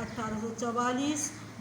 1844,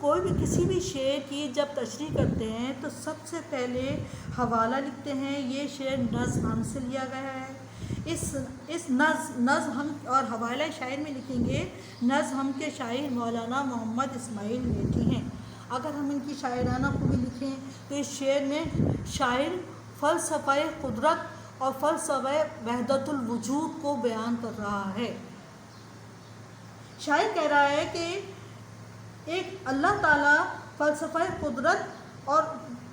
کوئی بھی کسی بھی شعر کی جب تشریح کرتے ہیں تو سب سے پہلے حوالہ لکھتے ہیں، یہ شعر نظم ہم سے لیا گیا ہے۔ اس نظم ہم اور حوالہ شاعر میں لکھیں گے، نظم ہم کے شاعر مولانا محمد اسماعیل میٹھی ہیں۔ اگر ہم ان کی شاعرانہ خوبی لکھیں تو اس شعر میں شاعر فلسفہ قدرت اور فلسفہ وحدت الوجود کو بیان کر رہا ہے۔ شاعر کہہ رہا ہے کہ ایک اللہ تعالیٰ فلسفہ قدرت اور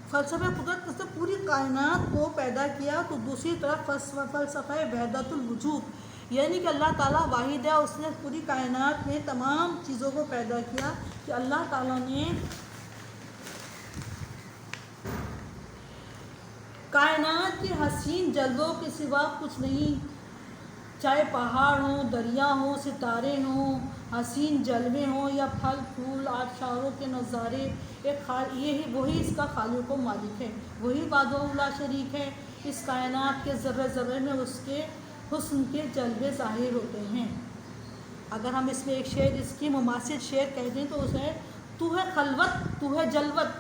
فلسفہ قدرت سے پوری کائنات کو پیدا کیا، تو دوسری طرف فلسفہ وحدت الوجود یعنی کہ اللہ تعالیٰ واحد ہے، اس نے پوری کائنات میں تمام چیزوں کو پیدا کیا، کہ اللہ تعالیٰ نے کائنات کے حسین جلووں کے سوا کچھ نہیں، چاہے پہاڑ ہوں، دریا ہوں، ستارے ہوں، حسین جلوے ہوں یا پھل پھول آبشاروں کے نظارے، وہی اس کا خالق و مالک ہے، وہی وحدہ لا شریک ہے۔ اس کائنات کے ذرے ذرے میں اس کے حسن کے جلوے ظاہر ہوتے ہیں۔ اگر ہم اس میں ایک شعر، اس کی مماثل شعر کہہ دیں تو اسے تو ہے خلوت تو ہے جلوت،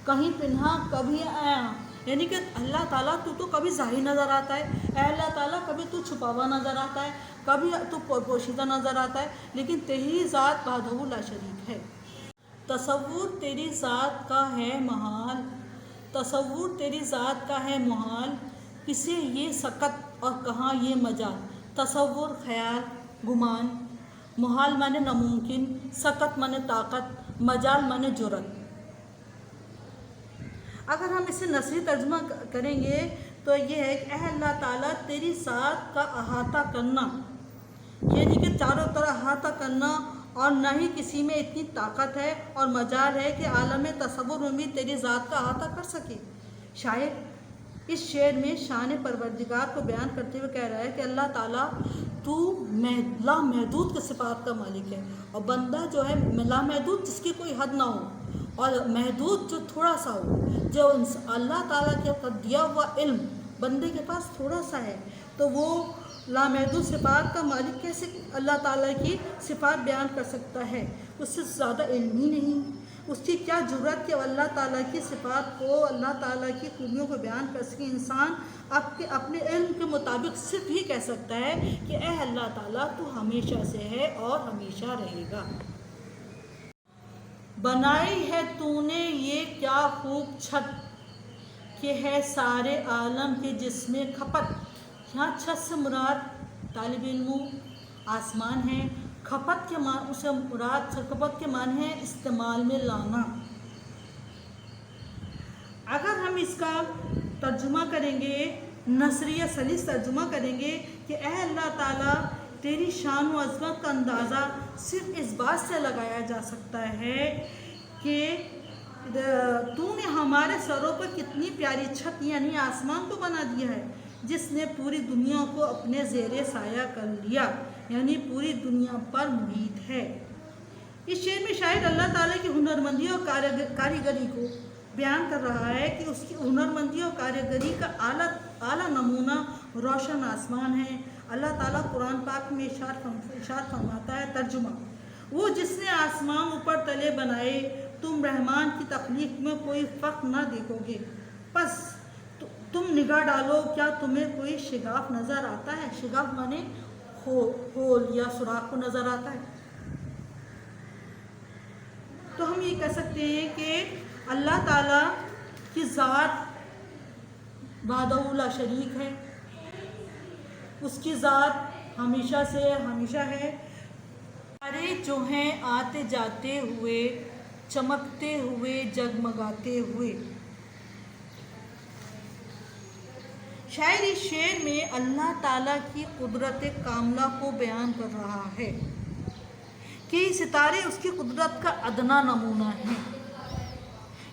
کہیں پنہا کبھی آیا، یعنی کہ اللہ تعالیٰ تو کبھی ظاہر نظر آتا ہے، اے اللہ تعالیٰ کبھی تو چھپا ہوا نظر آتا ہے، کبھی تو پوشیدہ نظر آتا ہے، لیکن تیری ذات وحدہ لا شریک ہے۔ تصور تیری ذات کا ہے محال، تصور تیری ذات کا ہے محال، کسے یہ سکت اور کہاں یہ مجال۔ تصور خیال گمان، محال مانے ناممکن، سکت مانے طاقت، مجال مانے جرأت۔ اگر ہم اسے نثری ترجمہ کریں گے تو یہ ہے کہ اے اللہ تعالیٰ تیری ذات کا احاطہ کرنا، یعنی کہ چاروں طرف احاطہ کرنا، اور نہ ہی کسی میں اتنی طاقت ہے اور مجال ہے کہ عالم تصور میں بھی تیری ذات کا احاطہ کر سکے۔ شاعر اس شعر میں شان پروردگار کو بیان کرتے ہوئے کہہ رہا ہے کہ اللہ تعالیٰ تو لامحدود کے صفات کا مالک ہے، اور بندہ جو ہے لامحدود جس کی کوئی حد نہ ہو، اور محدود جو تھوڑا سا ہو، جو اللہ تعالیٰ کے دیا ہوا علم بندے کے پاس تھوڑا سا ہے، تو وہ لامحدود صفات کا مالک کیسے اللہ تعالیٰ کی صفات بیان کر سکتا ہے؟ اس سے زیادہ علم ہی نہیں، اس کی کیا جرأت کہ اللہ تعالیٰ کی صفات کو، اللہ تعالیٰ کی خوبیوں کو بیان کر سکے۔ انسان اپنے علم کے مطابق صرف ہی کہہ سکتا ہے کہ اے اللہ تعالیٰ تو ہمیشہ سے ہے اور ہمیشہ رہے گا۔ بنائی ہے تو نے یہ کیا خوب چھت، کہ ہے سارے عالم کے جس میں کھپت۔ یہاں چھت سے مراد طالب علموں آسمان ہے، کھپت کے اسے مراد کھپت کے معنی ہے استعمال میں لانا۔ اگر ہم اس کا ترجمہ کریں گے، نثری یا سلیس ترجمہ کریں گے کہ اے اللہ تعالیٰ تیری شان و عظمت کا اندازہ صرف اس بات سے لگایا جا سکتا ہے کہ تو نے ہمارے سروں پر کتنی پیاری چھت یعنی آسمان کو بنا دیا ہے، جس نے پوری دنیا کو اپنے زیر سایہ کر لیا، یعنی پوری دنیا پر محیط ہے۔ اس شعر میں شاعر اللہ تعالیٰ کی ہنرمندی اور کاریگری کو بیان کر رہا ہے کہ اس کی ہنرمندی اور کاریگری کا اعلیٰ نمونہ روشن آسمان ہے۔ اللہ تعالیٰ قرآن پاک میں ارشاد فرماتا ہے، ترجمہ: وہ جس نے آسمان اوپر تلے بنائے، تم رحمان کی تخلیق میں کوئی فرق نہ دیکھو گے، پس تم نگاہ ڈالو، کیا تمہیں کوئی شگاف نظر آتا ہے؟ شگاف مانے ہول یا سوراخ کو نظر آتا ہے۔ تو ہم یہ کہہ سکتے ہیں کہ اللہ تعالیٰ کی ذات وحدہ لا شریک ہے، اس کی ذات ہمیشہ سے ہمیشہ ہے۔ ستارے جو ہیں آتے جاتے ہوئے، چمکتے ہوئے، جگمگاتے ہوئے۔ شاعر اس شعر میں اللہ تعالیٰ کی قدرت کاملہ کو بیان کر رہا ہے کہ یہ ستارے اس کی قدرت کا ادنا نمونہ ہیں۔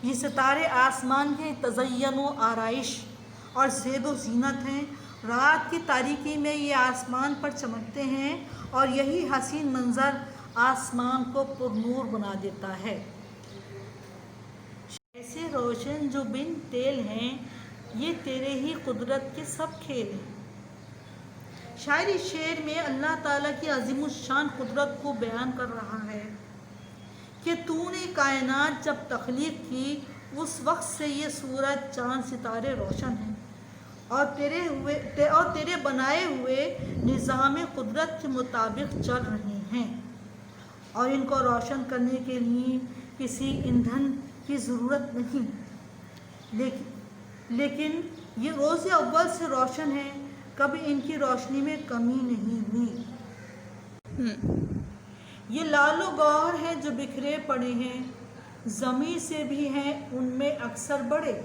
یہ ستارے آسمان کے تزئین و آرائش اور زیب و زینت ہیں۔ رات کی تاریکی میں یہ آسمان پر چمکتے ہیں اور یہی حسین منظر آسمان کو پرنور بنا دیتا ہے۔ ایسے روشن جو بن تیل ہیں، یہ تیرے ہی قدرت کے سب کھیل ہیں۔ شاعر اس شعر میں اللہ تعالیٰ کی عظیم الشان قدرت کو بیان کر رہا ہے کہ تو نے کائنات جب تخلیق کی اس وقت سے یہ سورج چاند ستارے روشن ہیں اور تیرے بنائے ہوئے نظام قدرت کے مطابق چل رہے ہیں، اور ان کو روشن کرنے کے لیے کسی ایندھن کی ضرورت نہیں، لیکن یہ روز اول سے روشن ہے، کبھی ان کی روشنی میں کمی نہیں ہوئی۔ یہ لال و گوہر ہیں جو بکھرے پڑے ہیں، زمین سے بھی ہیں ان میں اکثر بڑے۔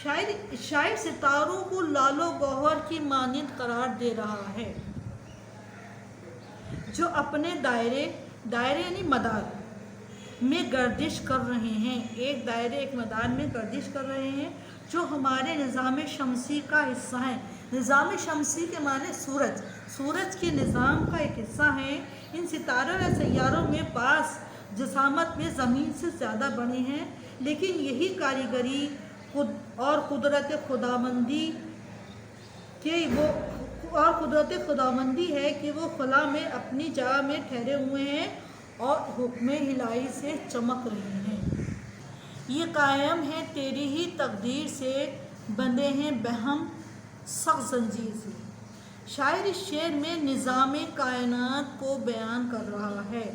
شاعر ستاروں کو لال و گوہر کی مانند قرار دے رہا ہے جو اپنے دائرے یعنی مدار میں گردش کر رہے ہیں، ایک دائرے ایک مدار میں گردش کر رہے ہیں جو ہمارے نظام شمسی کا حصہ ہیں۔ نظام شمسی کے معنی سورج کے نظام کا ایک حصہ ہیں۔ ان ستاروں یا سیاروں میں بعض جسامت میں زمین سے زیادہ بڑے ہیں، لیکن یہی کاریگری اور قدرت خداوندی ہے کہ وہ خلا میں اپنی جگہ میں ٹھہرے ہوئے ہیں اور حکم الہی سے چمک رہے ہیں۔ یہ قائم ہے تیری ہی تقدیر سے، بندھے ہیں بہم سخت زنجیر سے۔ شاعر اس شعر میں نظام کائنات کو بیان کر رہا ہے،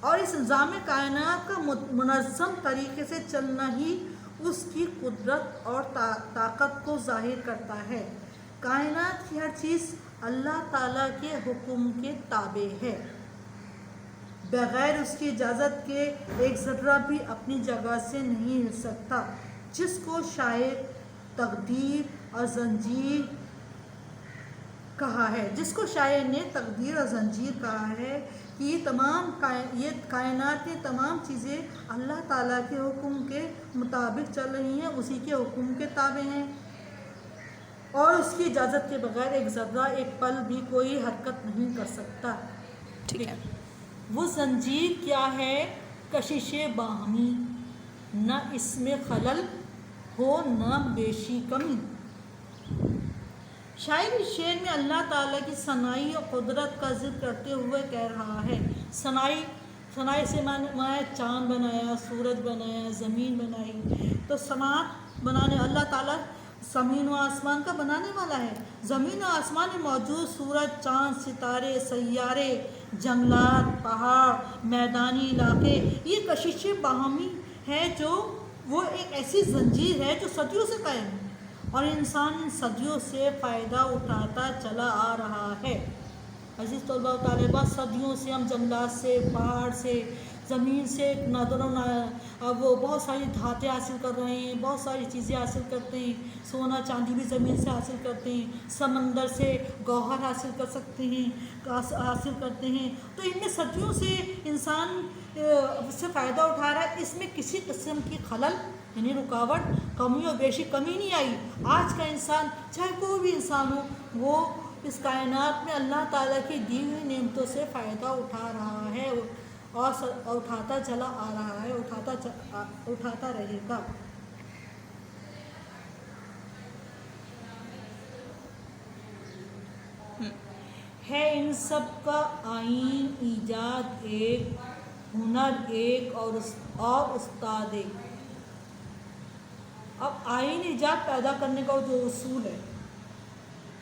اور اس نظام کائنات کا منظم طریقے سے چلنا ہی اس کی قدرت اور طاقت کو ظاہر کرتا ہے۔ کائنات کی ہر چیز اللہ تعالیٰ کے حکم کے تابع ہے، بغیر اس کی اجازت کے ایک ذرہ بھی اپنی جگہ سے نہیں ہل سکتا، جس کو شاعر تقدیر اور زنجیر کہا ہے، جس کو شاعر نے تقدیر اور زنجیر کہا ہے کہ یہ کائنات کی تمام چیزیں اللہ تعالیٰ کے حکم کے مطابق چل رہی ہیں، اسی کے حکم کے تابع ہیں، اور اس کی اجازت کے بغیر ایک ذرہ ایک پل بھی کوئی حرکت نہیں کر سکتا۔ ٹھیک ہے۔ وہ زنجیر کیا ہے کشش باہمی، نہ اس میں خلل ہو نہ بیشی کمی۔ شاعر اس شعر میں اللہ تعالیٰ کی صناعی اور قدرت کا ذکر کرتے ہوئے کہہ رہا ہے۔ صناعی سے معنی چاند بنایا، سورج بنایا، زمین بنائی، تو صنعت بنانے اللہ تعالیٰ زمین و آسمان کا بنانے والا ہے۔ زمین و آسمان میں موجود سورج، چاند، ستارے، سیارے، جنگلات، پہاڑ، میدانی علاقے، یہ کشش باہمی ہے جو وہ ایک ایسی زنجیر ہے جو صدیوں سے قائم ہے، اور انسان ان صدیوں سے فائدہ اٹھاتا چلا آ رہا ہے۔ عزیز طلباء و طالبات، صدیوں سے ہم جنگلات سے، پہاڑ سے، زمین سے وہ بہت ساری دھاتیں حاصل کر رہے ہیں، بہت ساری چیزیں حاصل کرتے ہیں، سونا چاندی بھی زمین سے حاصل کرتے ہیں، سمندر سے گوہر حاصل کرتے ہیں، تو ان میں صدیوں سے انسان سے فائدہ اٹھا رہا ہے۔ اس میں کسی قسم کی خلل یعنی رکاوٹ، کمی و بیشی کمی نہیں آئی۔ آج کا انسان، چاہے کوئی بھی انسان ہو، وہ اس کائنات میں اللہ تعالیٰ کی دی ہوئی نعمتوں سے فائدہ اٹھا رہا ہے اور اٹھاتا چلا آ رہا ہے، اٹھاتا رہے گا۔ ہے ان سب کا آئین ایجاد ایک، ہنر ایک اور استاد ایک۔ اب آئین ایجاد پیدا کرنے کا جو اصول ہے،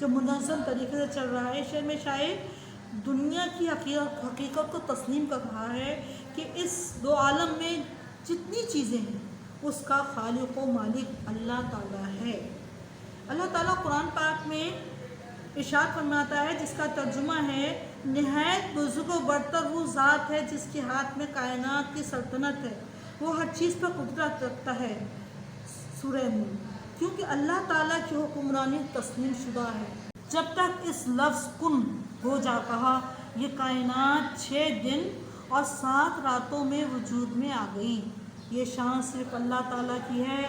جو منظم طریقے سے چل رہا ہے، شعر میں شاعر دنیا کی حقیقت کو تسلیم کر رہا ہے کہ اس دو عالم میں جتنی چیزیں ہیں اس کا خالق و مالک اللہ تعالیٰ ہے۔ اللہ تعالیٰ قرآن پاک میں ارشاد فرماتا ہے، جس کا ترجمہ ہے، نہایت بزرگ و برتر وہ ذات ہے جس کے ہاتھ میں کائنات کی سلطنت ہے، وہ ہر چیز پر قدرت رکھتا ہے۔ سورہ نور۔ کیونکہ اللہ تعالیٰ کی حکمرانی تسلیم شدہ ہے۔ جب تک اس لفظ کن ہو جا کہا، یہ کائنات 6 دن اور 7 راتوں میں وجود میں آ گئی۔ یہ شان صرف اللہ تعالیٰ کی ہے،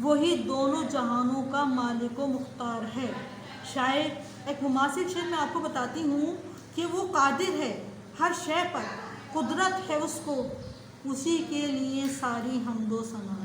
وہی دونوں جہانوں کا مالک و مختار ہے۔ شاعر ایک مماثل شعر میں آپ کو بتاتی ہوں کہ وہ قادر ہے ہر شے پر، قدرت ہے اس کو، اسی کے لیے ساری حمد و ثنا